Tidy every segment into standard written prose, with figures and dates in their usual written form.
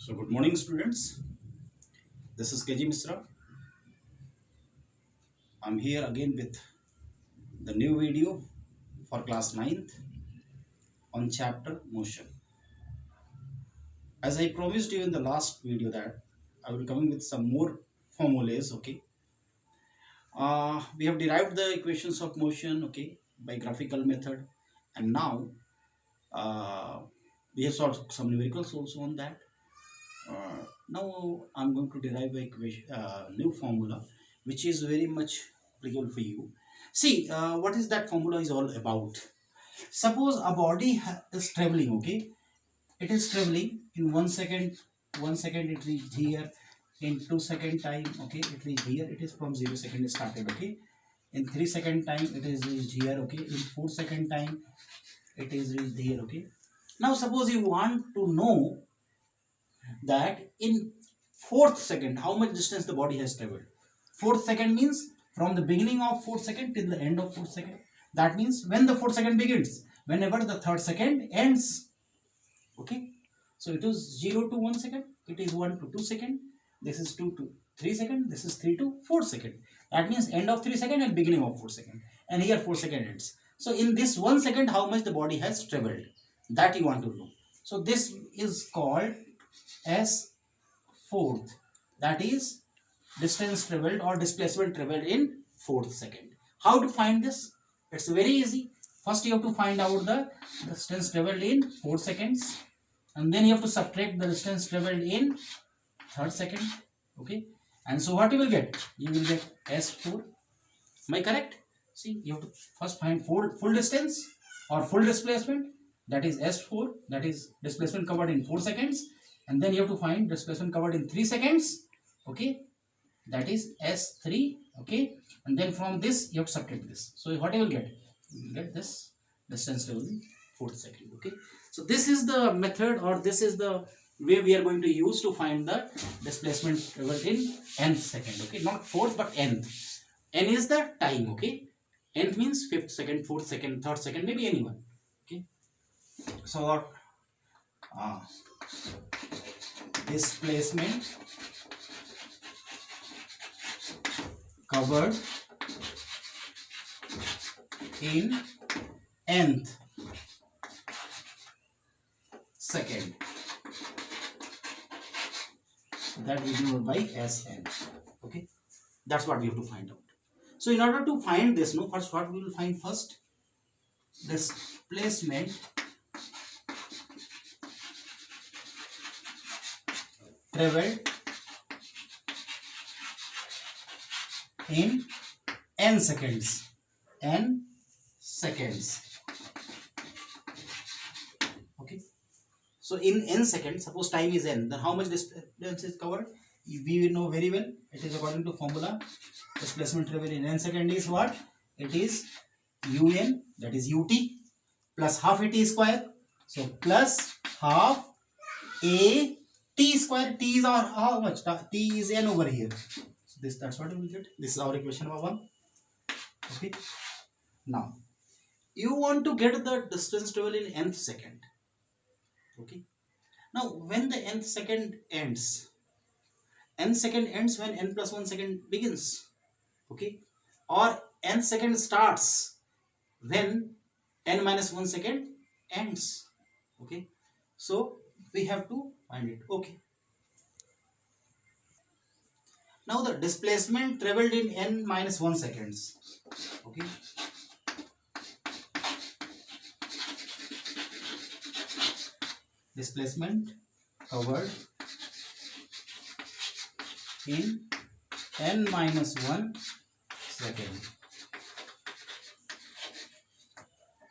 So good morning students, this is KG Misra. I'm here again with the new video for class 9th on chapter motion. As I promised you in the last video that I will coming with some more formulas, okay. We have derived the equations of motion, okay, by graphical method, and now we have solved some numericals also on that. Now I'm going to derive a equation, new formula which is very much applicable for you. See, what is that formula is all about? Suppose a body is traveling, okay, it is traveling in 1 second. 1 second it reached here, in 2 second time, okay, it reached here. It is from 0 second started, okay. In 3 second time it is reached here, okay. In 4 second time it is reached here, okay. Now suppose you want to know that in fourth second how much distance the body has traveled. Fourth second means from the beginning of 4 second till the end of 4 second. That means when the 4 second begins, whenever the third second ends, okay. So it is 0 to 1 second, it is 1 to 2 second, this is 2 to 3 second, this is 3 to 4 second. That means end of 3 second and beginning of 4 second, and here 4 second ends. So in this 1 second how much the body has traveled, that you want to know. So this is called as fourth, that is distance traveled or displacement traveled in fourth second. How to find this? It's very easy. First you have to find out the distance traveled in 4 seconds, and then you have to subtract the distance traveled in third second, okay. And so what you will get? You will get S4. Am I correct? See, you have to first find full distance or full displacement, that is S4, that is displacement covered in 4 seconds, and then you have to find displacement covered in 3 seconds, okay, that is S3, okay. And then from this you have to subtract this. So what you will get? You will get this distance traveled in 4th second, okay. So this is the method, or this is the way we are going to use to find the displacement traveled in nth second, okay. Not 4th but nth. N is the time, okay. Nth means 5th second, 4th second, 3rd second, maybe anyone, okay. So what? Displacement covered in nth second, that we do by Sn, okay. That's what we have to find out. So in order to find this, no, first what we will find first? Displacement traveled in n seconds. Okay. So in n seconds, suppose time is n, then how much distance is covered? We will know very well. It is according to formula. Displacement traveled in n second is what? It is un, that is ut, plus half at square. So plus half a t square. T is our how much? T is n over here. So that's what we will get. This is our equation number 1. Okay. Now you want to get the distance traveled in nth second. Okay. Now when the nth second ends, n second ends when n plus 1 second begins, okay, or n second starts when n minus 1 second ends, okay. So we have to find it, okay. Now the displacement traveled in n minus 1 seconds, okay. Displacement covered in n minus 1 second,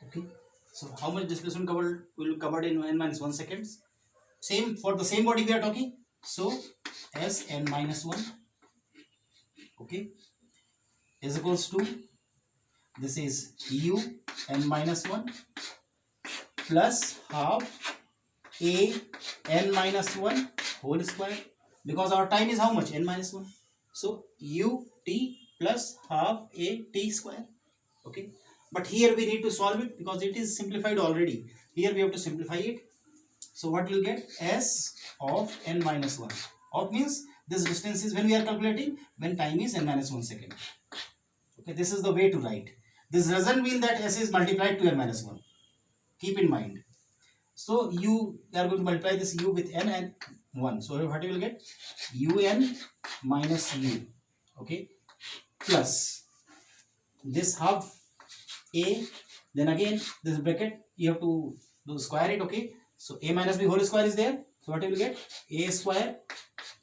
okay. So how much displacement covered will covered in n minus 1 seconds? Same for the same body we are talking. So S n minus 1, okay, is equals to, this is u n minus 1 plus half a n minus 1 whole square, because our time is how much? N minus 1. So u t plus half a t square, okay. But here we need to solve it because it is simplified already. Here we have to simplify it. So what you'll get? S of n minus 1. Of means this distance is when we are calculating when time is n minus 1 second. Okay, this is the way to write. This doesn't mean that S is multiplied to n minus 1. Keep in mind. So you are going to multiply this u with n and 1. So what you will get? Un minus u. Okay, plus this half a. Then again this bracket you have to do square it. Okay, so a minus b whole square is there. So what you will get? A square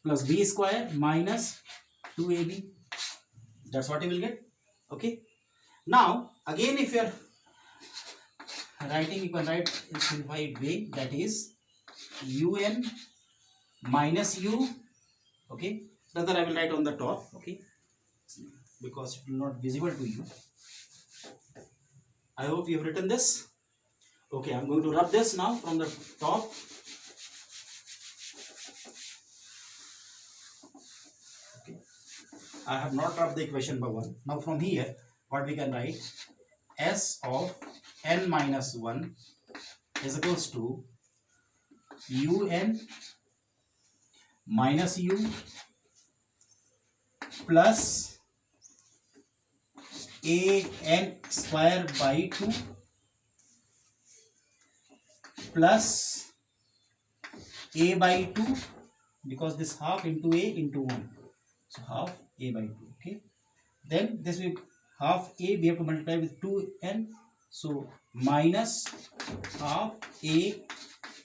plus b square minus 2ab. That's what you will get. Okay. Now again, if you are writing, you can write in simplified way, that is un minus u. Okay, rather I will write on the top. Okay, because it will not visible to you. I hope you have written this. Okay, I'm going to rub this now from the top. Okay, I have not rubbed the equation by 1. Now from here what we can write? S of n minus 1 is equals to un minus u plus an square by 2 plus a by 2, because this half into a into 1, so half a by 2. Okay, then this will half a we have to multiply with 2n, so minus half a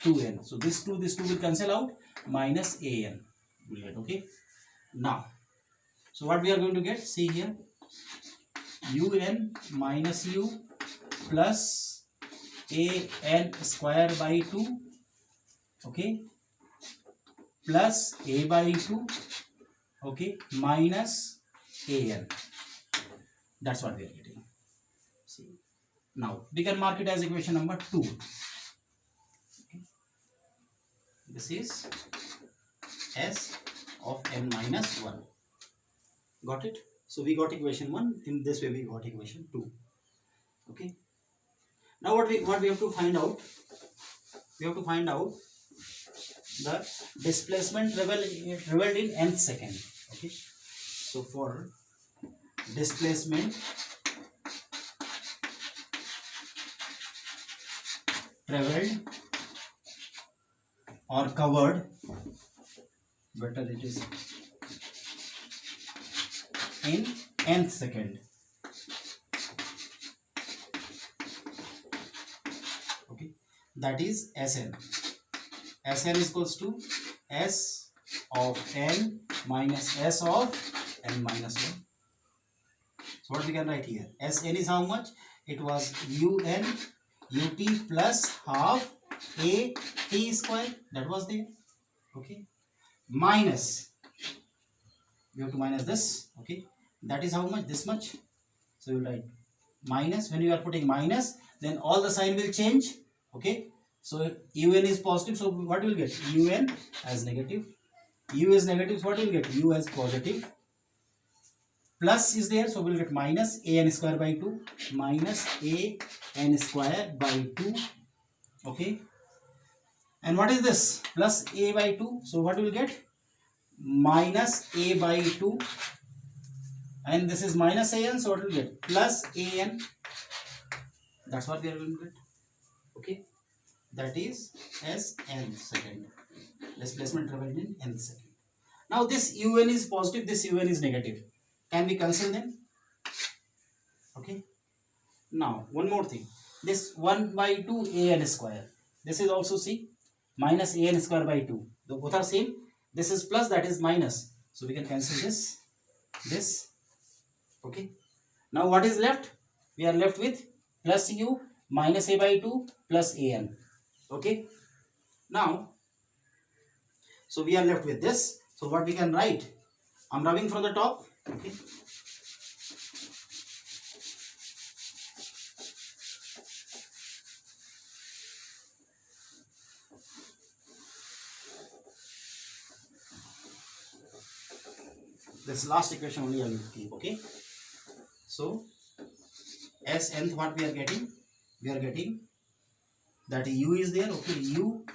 2n. So this 2 will cancel out, minus an will get. Okay, now so what we are going to get? See here, un minus u plus an square by 2. Okay, plus a by 2. Okay, minus an. That's what we are getting. See, now we can mark it as equation number 2. Okay. This is S of n minus 1. Got it? So we got equation 1. In this way we got equation 2. Okay. Now what we have to find out? We have to find out the displacement traveled in nth second. Okay. So for displacement traveled or covered, better it is, in nth second. Okay, that is Sn. Sn is equals to S of n minus S of n minus 1. So what we can write here? Sn is how much? It was un ut plus half a t square, that was there. Okay, minus, we have to minus this. Okay, that is how much? This much. So you will write minus. When you are putting minus, then all the sign will change. Okay, so un is positive, so what you will get? Un as negative. U is negative, so what you will get? U as positive. Plus is there, so we will get minus an square by 2, minus an square by 2. Okay, and what is this? Plus a by 2, so what we will get? Minus a by 2, and this is minus an, so what we will get? Plus an. That's what we are going to get. Okay, that is Sn second, displacement traveled in nth second. Now this un is positive, this un is negative. Can we cancel them? Okay. Now one more thing. This 1 by 2 an square. This is also see, minus an square by 2. The both are same. This is plus, that is minus. So we can cancel this. This. Okay. Now what is left? We are left with plus u minus a by 2 plus an. Okay. Now, so we are left with this. So what we can write? I'm rubbing from the top. Okay. This last equation only I will keep. Okay. So S nth what we are getting? We are getting that u is there. Okay, u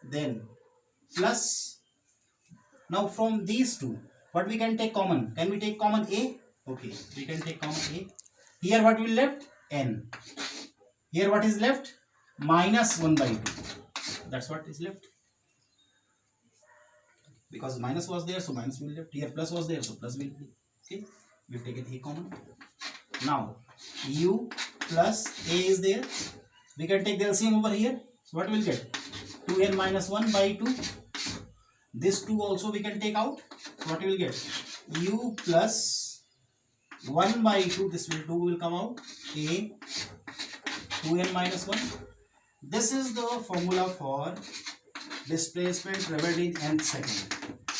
then plus. Now from these two, what we can take common? Can we take common a? Okay, we can take common a. Here what will left? N. Here what is left? Minus 1 by 2. That's what is left. Because minus was there, so minus will be left. Here plus was there, so plus will be. Okay, we've taken a common. Now u plus a is there. We can take the LCM over here. So what will get? 2n minus 1 by 2. This 2 also we can take out. So what we will get? U plus 1 by 2. This will 2 will come out. A 2n minus 1. This is the formula for displacement traveled in nth second.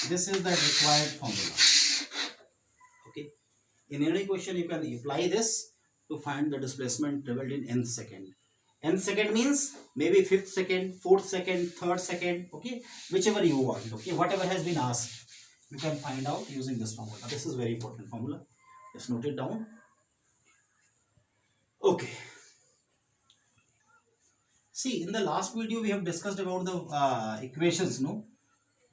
This is the required formula. Okay. In any question you can apply this to find the displacement traveled in nth second. Nth second means maybe 5th second, 4th second, 3rd second, okay, whichever you want, okay, whatever has been asked, you can find out using this formula. This is very important formula. Just note it down. Okay. See, in the last video we have discussed about the equations, no?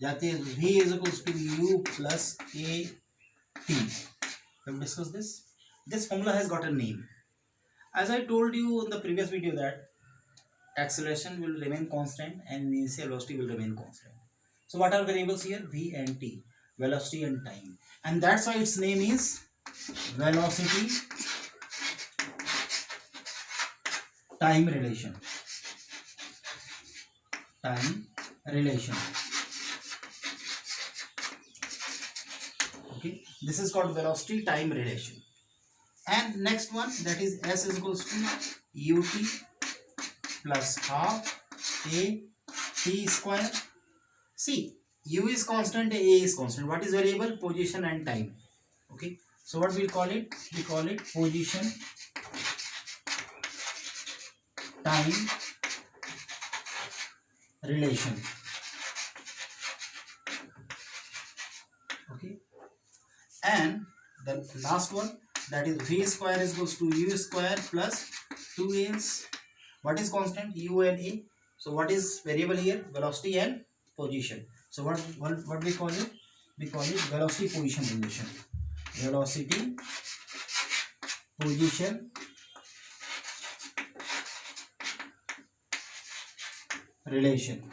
That is V is equals to U plus A T. We have discussed this. This formula has got a name. As I told you in the previous video that acceleration will remain constant and initial velocity will remain constant. So what are variables here? V and T, velocity and time. And that's why its name is velocity time relation. Time relation. Okay, this is called velocity time relation. And next one, that is S is equals to ut plus half a t square. See, u is constant, a is constant. What is variable? Position and time. Okay, so what we'll call it? We call it position time relation. Okay, and the last one, that is v square is equals to u square plus 2as. What is constant? U and a. So what is variable here? Velocity and position. So what we call it? We call it velocity position relation. Velocity position relation.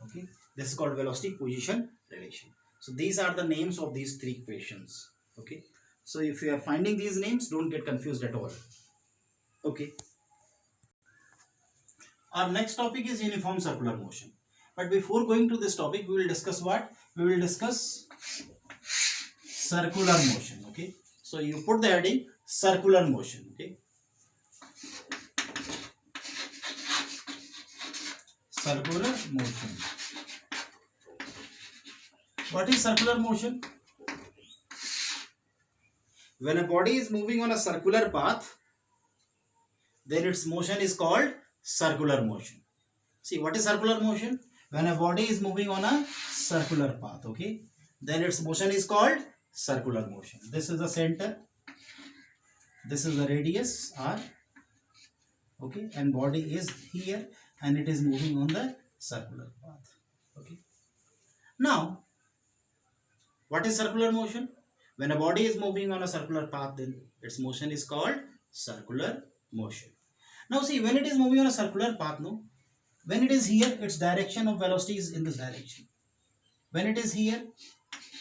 Okay, this is called velocity position relation. So these are the names of these three equations. Okay, so if you are finding these names, don't get confused at all. Okay, our next topic is uniform circular motion. But before going to this topic, we will discuss what? We will discuss circular motion. Okay, so you put the heading circular motion. Okay, circular motion. What is circular motion? When a body is moving on a circular path, then its motion is called circular motion. See, what is circular motion? When a body is moving on a circular path, okay, then its motion is called circular motion. This is the center, this is the radius r, okay, and body is here and it is moving on the circular path. Okay, now what is circular motion? When a body is moving on a circular path, then its motion is called circular motion. Now see, when it is moving on a circular path, no, when it is here, its direction of velocity is in this direction. When it is here,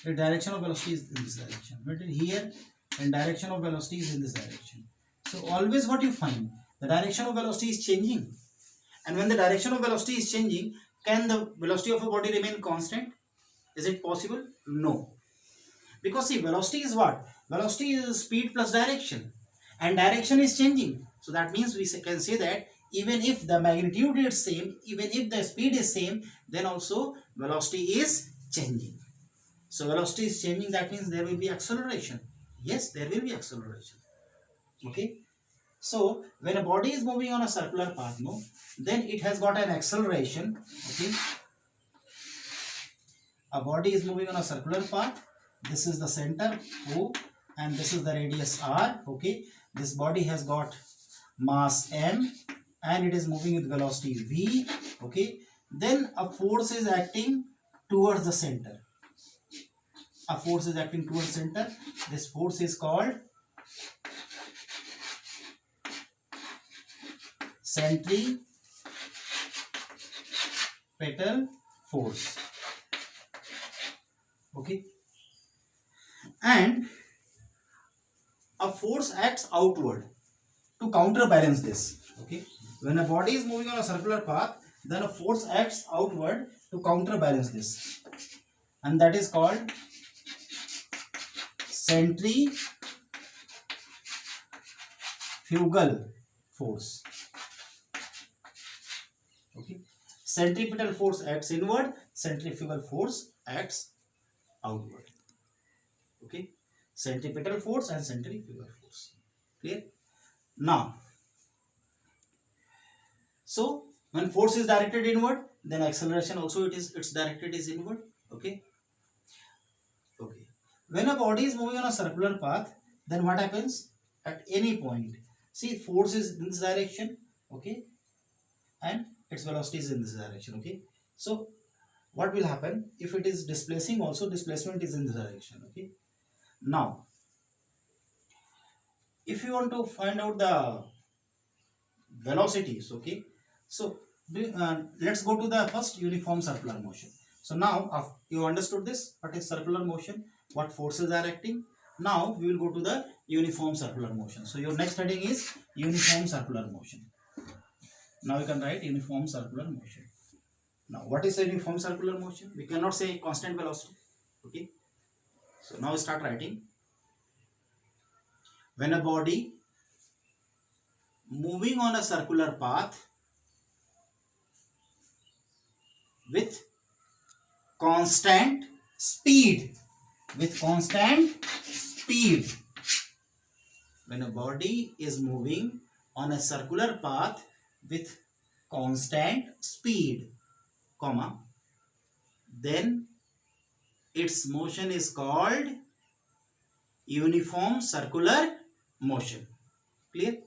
the direction of velocity is in this direction. When it is here, and direction of velocity is in this direction. So always what you find, the direction of velocity is changing. And when the direction of velocity is changing, can the velocity of a body remain constant? Is it possible? No. Because see, velocity is what? Velocity is speed plus direction. And direction is changing. So that means we can say that even if the magnitude is same, even if the speed is same, then also velocity is changing. So velocity is changing, that means there will be acceleration. Yes, there will be acceleration. Okay. So when a body is moving on a circular path, no, then it has got an acceleration. Okay. A body is moving on a circular path. This is the center O and this is the radius R. Okay. This body has got mass m and it is moving with velocity v. Okay, then a force is acting towards the center. A force is acting towards center. This force is called centripetal force. Okay, and a force acts outward to counterbalance this. Okay, when a body is moving on a circular path, then a force acts outward to counterbalance this, and that is called centrifugal force. Okay, centripetal force acts inward, centrifugal force acts outward. Okay, centripetal force and centrifugal force. Clear? Now, so when force is directed inward, then acceleration also it's directed is inward. Okay, okay, when a body is moving on a circular path, then what happens at any point? See, force is in this direction. Okay, and its velocity is in this direction. Okay, so what will happen if it is displacing also? Displacement is in this direction. Okay, now if you want to find out the velocities, okay, so let's go to the first uniform circular motion. So now you understood this, what is circular motion, what forces are acting. Now we will go to the uniform circular motion. So your next heading is uniform circular motion. Now you can write uniform circular motion. Now what is a uniform circular motion? We cannot say constant velocity. Okay, so now start writing. When a body moving on a circular path with constant speed, when a body is moving on a circular path with constant speed, comma, then its motion is called uniform circular motion. Clear?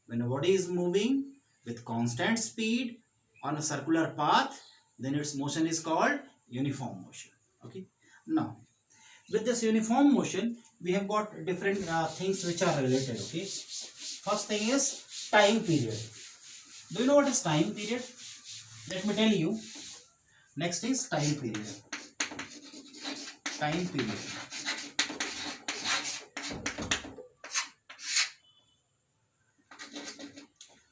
When a body is moving with constant speed on a circular path, then its motion is called uniform motion. Okay, now with this uniform motion, we have got different things which are related. Okay, first thing is time period. Do you know what is time period? Let me tell you. Next is time period. Time period.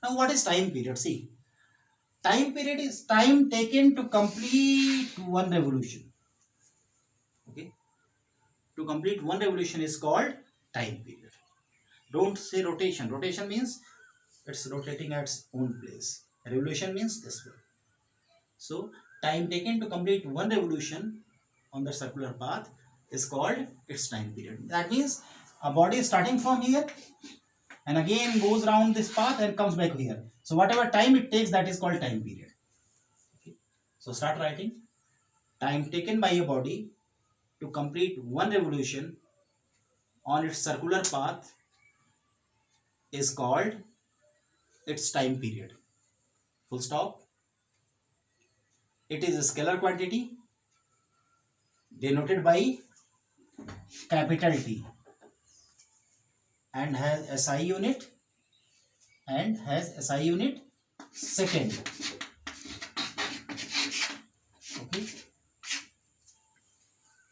Now what is time period? See, time period is time taken to complete one revolution. Okay, to complete one revolution is called time period. Don't say rotation. Rotation means it's rotating at its own place. Revolution means this way. So time taken to complete one revolution on the circular path is called its time period. That means a body is starting from here and again goes around this path and comes back here. So whatever time it takes, that is called time period. Okay. So start writing. Time taken by a body to complete one revolution on its circular path is called its time period. Full stop. It is a scalar quantity denoted by capital T and has SI unit second. Okay,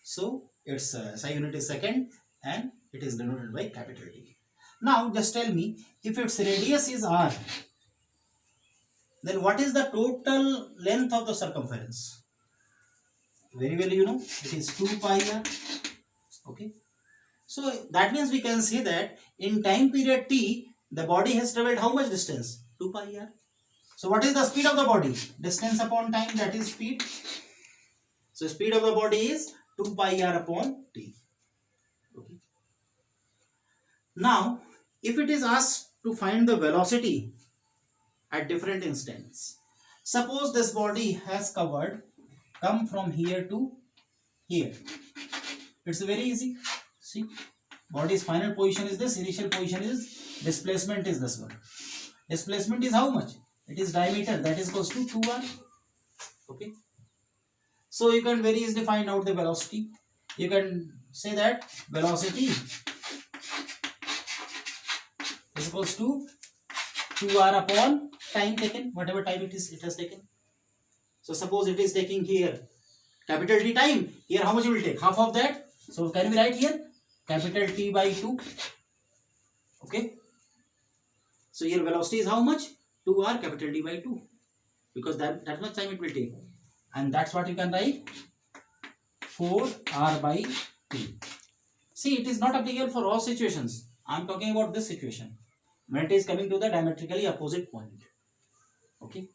so its SI unit is second and it is denoted by capital T. Now just tell me, if its radius is r, then what is the total length of the circumference? Very well you know, it is 2 pi r. Okay, so that means we can say that in time period t, the body has travelled how much distance? 2 pi r. So what is the speed of the body? Distance upon time, that is speed. So speed of the body is 2 pi r upon t. Okay. Now if it is asked to find the velocity at different instants, suppose this body has come from here to here. It's very easy. See, body's final position is this, initial position is, displacement is this one. Displacement is how much? It is diameter, that is equals to 2r. Okay. So you can very easily find out the velocity. You can say that velocity is equals to 2r upon time taken, whatever time it has taken. So suppose it is taking here capital T time, here how much it will take? Half of that. So can we write here capital T by 2? Okay. So here velocity is how much? 2r capital T by 2, because that much time it will take, and that's what you can write 4r by 2. See, it is not applicable for all situations. I am talking about this situation when it is coming to the diametrically opposite point. Okay.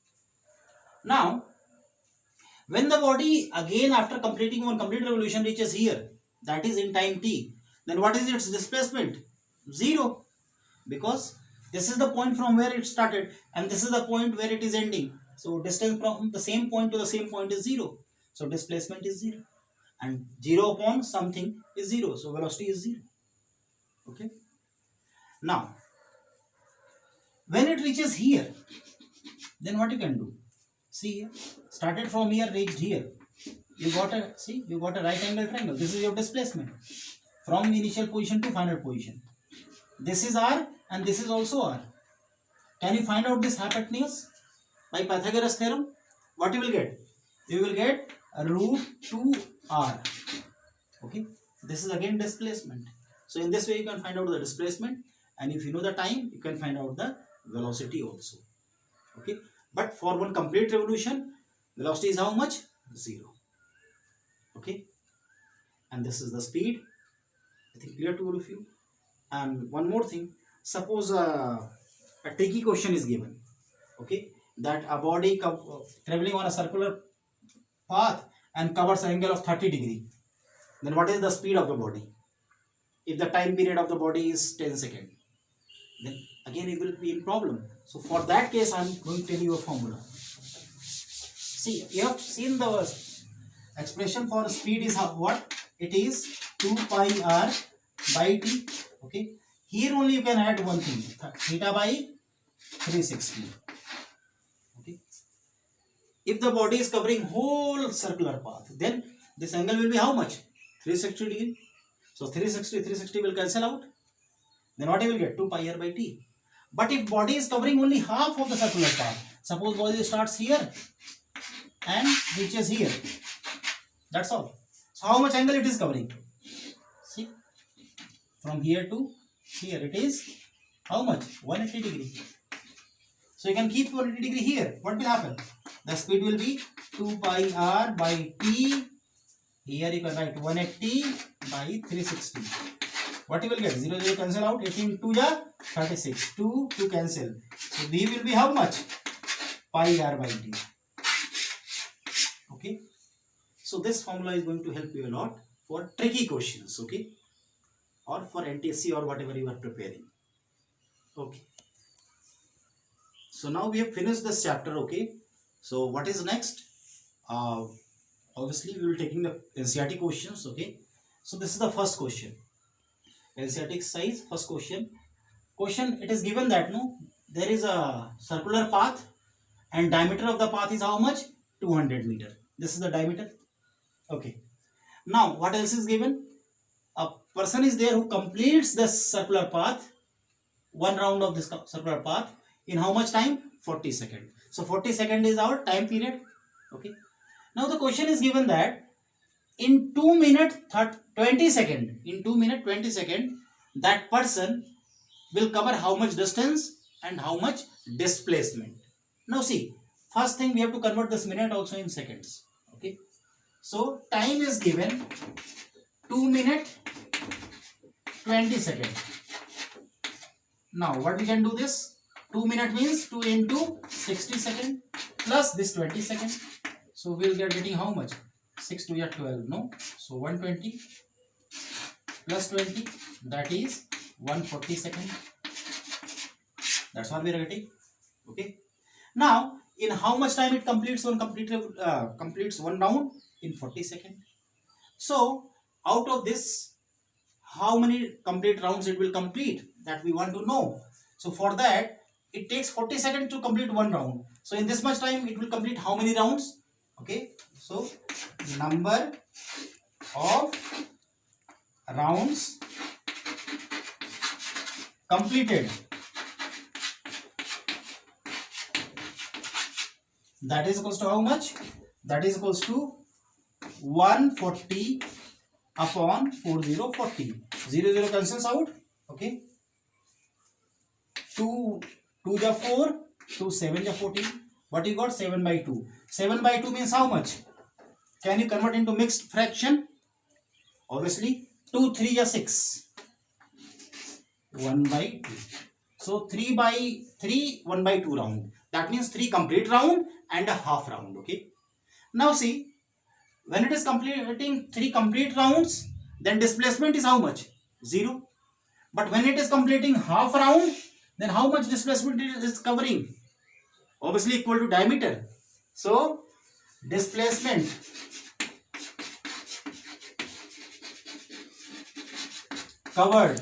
Now, when the body again after completing one complete revolution reaches here, that is in time t, then what is its displacement? 0, because this is the point from where it started and this is the point where it is ending. So distance from the same point to the same point is 0. So displacement is 0, and 0 upon something is 0. So velocity is 0. Okay. Now, when it reaches here, then what you can do? See here, started from here, reached here. You got a right angle triangle. This is your displacement from initial position to final position. This is r and this is also r. Can you find out this hypotenuse by Pythagoras theorem? What you will get? You will get root 2r. Okay. This is again displacement. So in this way you can find out the displacement, and if you know the time, you can find out the velocity also. Okay. But for one complete revolution, velocity is how much? 0. Okay. And this is the speed. I think clear to all of you. And one more thing. Suppose a tricky question is given. Okay. That a body traveling on a circular path and covers an angle of 30 degrees. Then what is the speed of the body? If the time period of the body is 10 seconds, then again it will be in problem. So for that case, I am going to tell you a formula. See, you have seen the expression for speed is what? It is 2 pi r by t. Okay. Here only you can add one thing, theta by 360. Okay. If the body is covering whole circular path, then this angle will be how much? 360 degree. So 360 will cancel out. Then what you will get? 2 pi r by t. But if body is covering only half of the circular path, suppose body starts here and reaches here. That's all. So how much angle it is covering? See, from here to here it is how much? 180 degree. So you can keep 180 degree here. What will happen? The speed will be 2 pi r by t. Here you can write 180 by 360. What you will get? 0 0 cancel out. 18 2 ja 36. 2 to cancel. So V will be how much? Pi r by t. Okay. So this formula is going to help you a lot for tricky questions. Okay. Or for NTSC or whatever you are preparing. Okay. So now we have finished this chapter. Okay. So what is next? Obviously we will taking the NCERT questions. Okay. So this is the first question. NCERT size first question. It is given that there is a circular path and diameter of the path is how much? 200 meter. This is the diameter. Okay. Now what else is given? A person is there who completes this circular path, one round of this circular path in how much time? 40 seconds. So 40 seconds is our time period. Okay. Now the question is given that in 2 minutes 20 seconds, that person will cover how much distance and how much displacement. Now see, first thing we have to convert this minute also in seconds. Okay. So time is given 2 minutes 20 seconds. Now what we can do this? 2 minutes means 2 into 60 seconds plus this 20 seconds. So we will get getting how much? 6 to 12. No. So 120 plus 20, that is 140 seconds. That's what we are getting. Okay. Now in how much time it completes one round? In 40 seconds. So out of this, how many complete rounds it will complete? That we want to know. So for that, it takes 40 seconds to complete one round. So in this much time, it will complete how many rounds? Okay, so number of rounds completed, that is equals to how much? That is equals to 140 upon 4040. 0 cancels out. Okay, 2 2 ja 4, 2 7 ja 14. What you got? 7 by 2. 7 by 2 means how much? Can you convert into mixed fraction? Obviously 2 3 ja 6, 1 by 2. So 3 by 3, 1 by 2 round. That means 3 complete round and a half round. Okay, now see, when it is completing 3 complete rounds, then displacement is how much? 0. But when it is completing half round, then how much displacement it is covering? Obviously equal to diameter. So displacement covered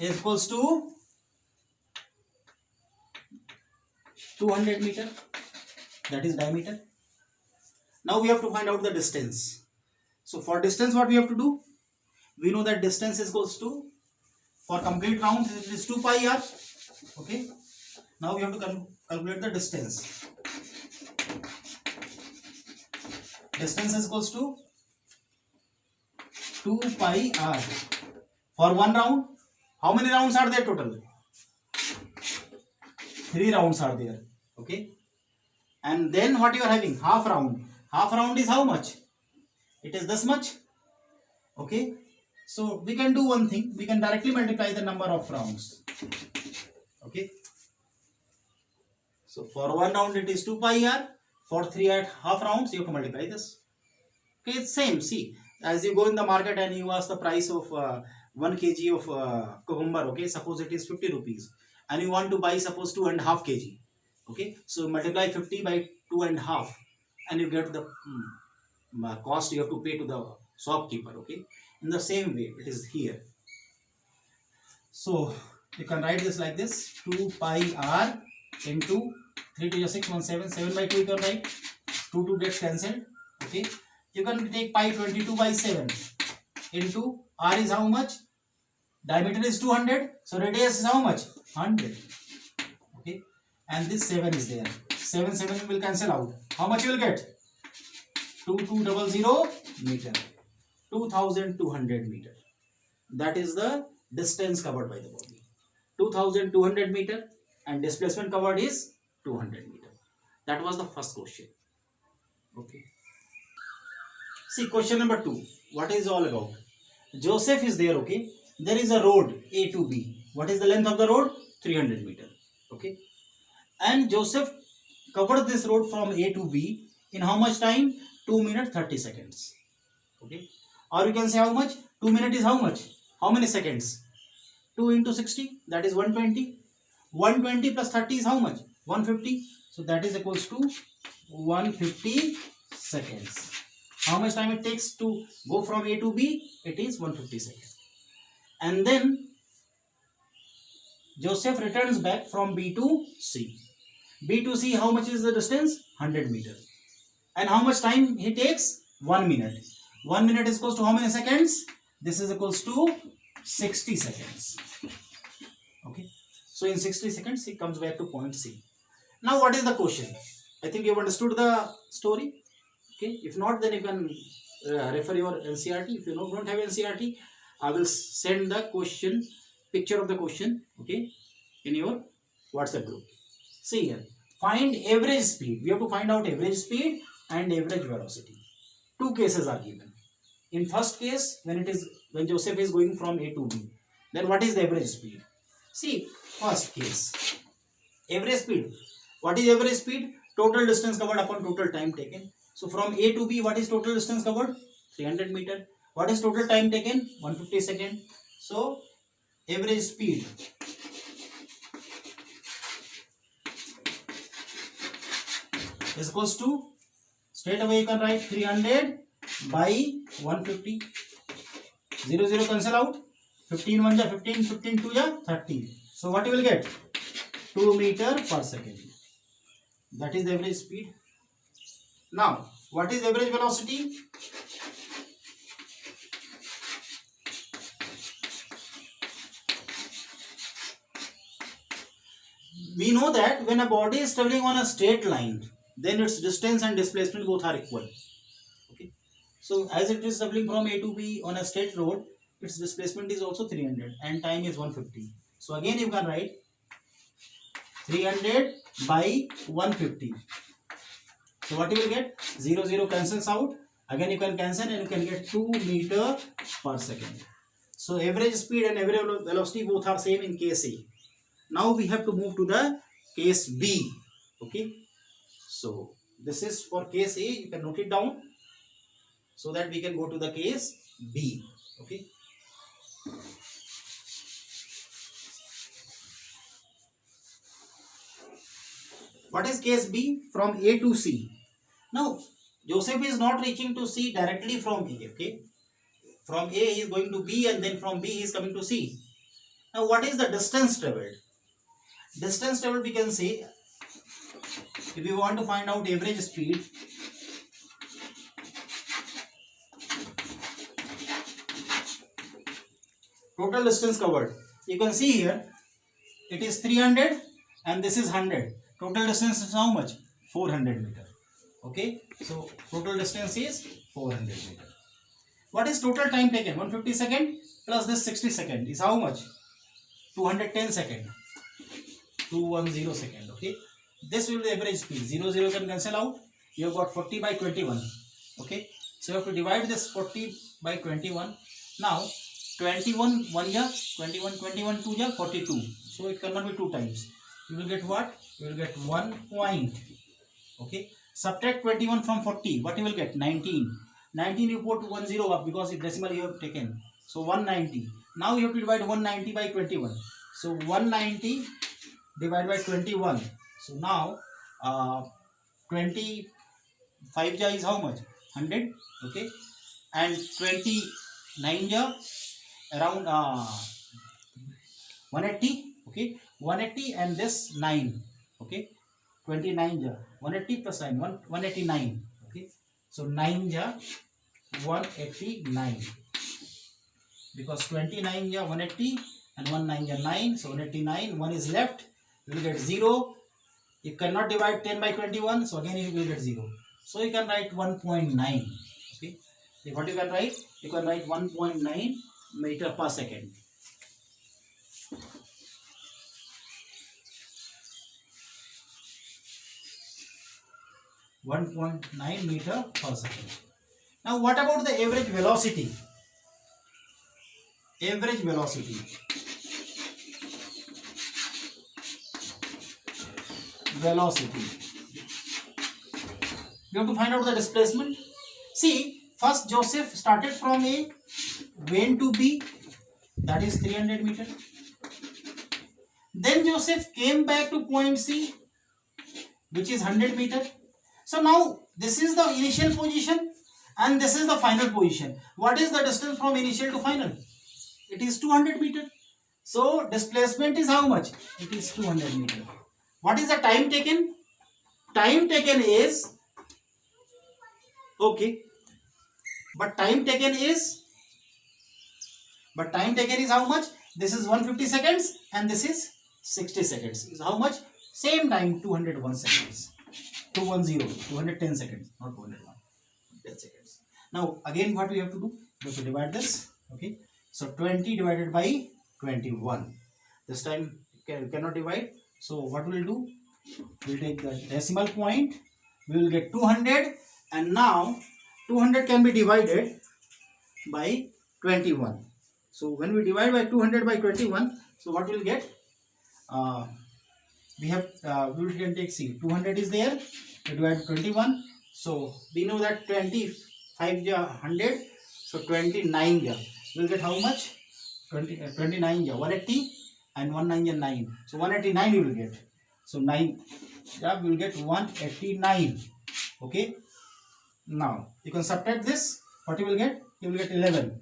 is equals to 200 meter. That is diameter. Now we have to find out the distance. So for distance, what we have to do? We know that distance is equals to, for complete round, it is 2 pi r. Okay. Now we have to calculate the distance. Distance is equals to 2 pi r. For one round, how many rounds are there total? 3 rounds are there. Okay. And then what you are having? Half round. Half round is how much? It is this much. Okay. So we can do one thing. We can directly multiply the number of rounds. Okay. So for one round it is 2 pi r. For 3 at half rounds you have to multiply this. Okay, it's same. See, as you go in the market and you ask the price of 1 kg of cucumber. Okay, suppose it is 50 rupees, and you want to buy suppose 2.5 kg. Okay, so multiply 50 by 2.5, and you get the cost you have to pay to the shopkeeper. Okay, in the same way it is here. So you can write this like this: 2 pi r into 3 to the 6, 1 7, 7 by 2 you can write. 2 2 gets cancelled. Okay, you can take pi 22 by 7 into r is how much? Diameter is 200, so radius is how much? 100. Okay, and this 7 is there. 7 7 will cancel out. How much you will get? 2200 meter. 2200 meter. That is the distance covered by the body. 2200 meter, and displacement covered is 200 meter. That was the first question. Okay. See, question number 2. What is all about? Joseph is there. Okay. There is a road A to B. What is the length of the road? 300 meter. Okay. And Joseph covered this road from A to B in how much time? 2 minutes 30 seconds. Okay. Or you can say how much? 2 minutes is how much? How many seconds? 2 into 60, that is 120. 120 plus 30 is how much? 150. So that is equals to 150 seconds. How much time it takes to go from A to B? It is 150 seconds. And then Joseph returns back from B to C. B to C, how much is the distance? 100 meters. And how much time he takes? 1 minute. 1 minute is equals to how many seconds? This is equals to 60 seconds. Okay. So in 60 seconds, he comes back to point C. Now what is the question? I think you have understood the story. Okay. If not, then you can refer your NCERT. If you don't have NCERT, I will send the question, picture of the question, okay, in your WhatsApp group. See here. Find average speed. We have to find out average speed and average velocity. 2 cases are given. In first case, when Joseph is going from A to B, then what is the average speed? See, first case. Average speed. What is average speed? Total distance covered upon total time taken. So from A to B, what is total distance covered? 300 meter. What is total time taken? 150 seconds. So average speed is equals to, straight away you can write 300 by 150. 0 0 cancel out. 15 1 ja 15, 15 2 ja 30. So what you will get? 2 meter per second. That is the average speed. Now, what is average velocity? We know that when a body is traveling on a straight line, then its distance and displacement both are equal. Okay. So as it is traveling from A to B on a straight road, its displacement is also 300 and time is 150. So again you can write 300 by 150. So what you will get? 0, 0 cancels out. Again you can cancel and you can get 2 meter per second. So average speed and average velocity both are same in case A. Now we have to move to the case B. Okay. So this is for case A. You can note it down so that we can go to the case B. Okay. What is case B? From A to C. Now Joseph is not reaching to C directly from A. Okay. From A he is going to B and then from B he is coming to C. Now what is the distance traveled? Distance traveled we can say, if we want to find out average speed, total distance covered. You can see here it is 300 and this is 100. Total distance is how much? 400 meter. Okay. So total distance is 400 meter. What is total time taken? 150 second plus this 60 second is how much? 210 second. 210 second. Okay. This will be the average speed. 0, 0 can cancel out. You have got 40 by 21. Okay. So you have to divide this 40 by 21. Now 21 1 ja, 21 21 2 ja, 42. So it cannot be 2 times. You will get what? You will get 1 point. Okay. Subtract 21 from 40. What you will get? 19. 19 you put 10 up because it decimal you have taken. So 190. Now you have to divide 190 by 21. So 190 divided by 21. So now 25 ja is how much? 100. Okay. And 29 ja around 180. Okay. 180 and this 9. Okay. 29 ja 180 plus 9 189. Okay. So 9 ja 189 because 29 ja 180 and 19 ja 9. So 189. 1 is left. You will get 0. You cannot divide 10 by 21. So again you will get 0. So you can write 1.9. Okay. What you can write? You can write 1.9 meter per second. .9 meter per second. Now what about the average velocity? Average velocity. Velocity. You have to find out the displacement. See, first Joseph started from A, went to B, that is 300 meter. Then Joseph came back to point C, which is 100 meter. So now this is the initial position and this is the final position. What is the distance from initial to final? It is 200 meter. So displacement is how much? It is 200 meter. What is the time taken? Time taken is, okay, but time taken is how much? This is 150 seconds and this is 60 seconds. Is how much? Same time, 201 seconds. 210 seconds, not 201. 10 seconds. Now again what we have to do? We have to divide this. Okay. So 20 divided by 21. This time you cannot divide. So what we will do? We will take the decimal point. We will get 200 and now 200 can be divided by 21. So when we divide by 200 by 21, so what we will get? We can take, see, 200 is there, we divide 21. So we know that 25 ja 100, so 29 ja. We will get how much? 29 ja 180 and 19 ja 9. So 189 you will get. So 9 ja we will get 189. Okay. Now you can subtract this. What you will get? You will get 11.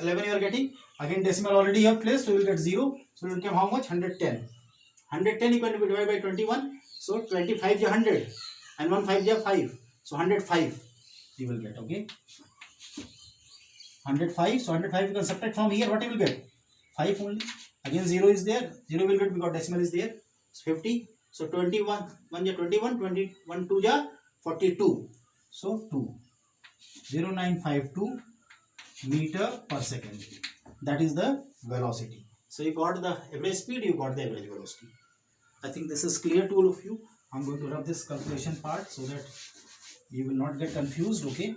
11 you are getting. Again decimal already you have placed, so you will get 0. So it will become how much? 110. 110 you can divide by 21. So 25 is 100 and 1 5 is 5. So 105 you will get. Okay. 105. So 105 you can subtract from here. What you will get? 5 only. Again 0 is there. 0 will get because decimal is there. It's 50. So 21. 1 is 21. 21 2 is 42. So 2. 0952 meter per second. That is the velocity. So you got the average speed, you got the average velocity. I think this is clear to all of you. I'm going to rub this calculation part so that you will not get confused. Okay.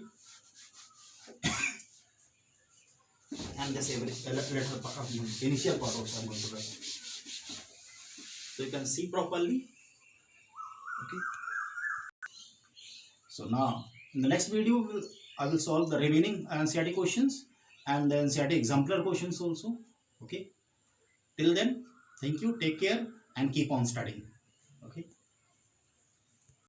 And this later part, initial part also I'm going to rub. So you can see properly. Okay. So now in the next video I will solve the remaining NCERT questions and the NCERT exemplar questions also. Okay. Till then, thank you, take care and keep on studying.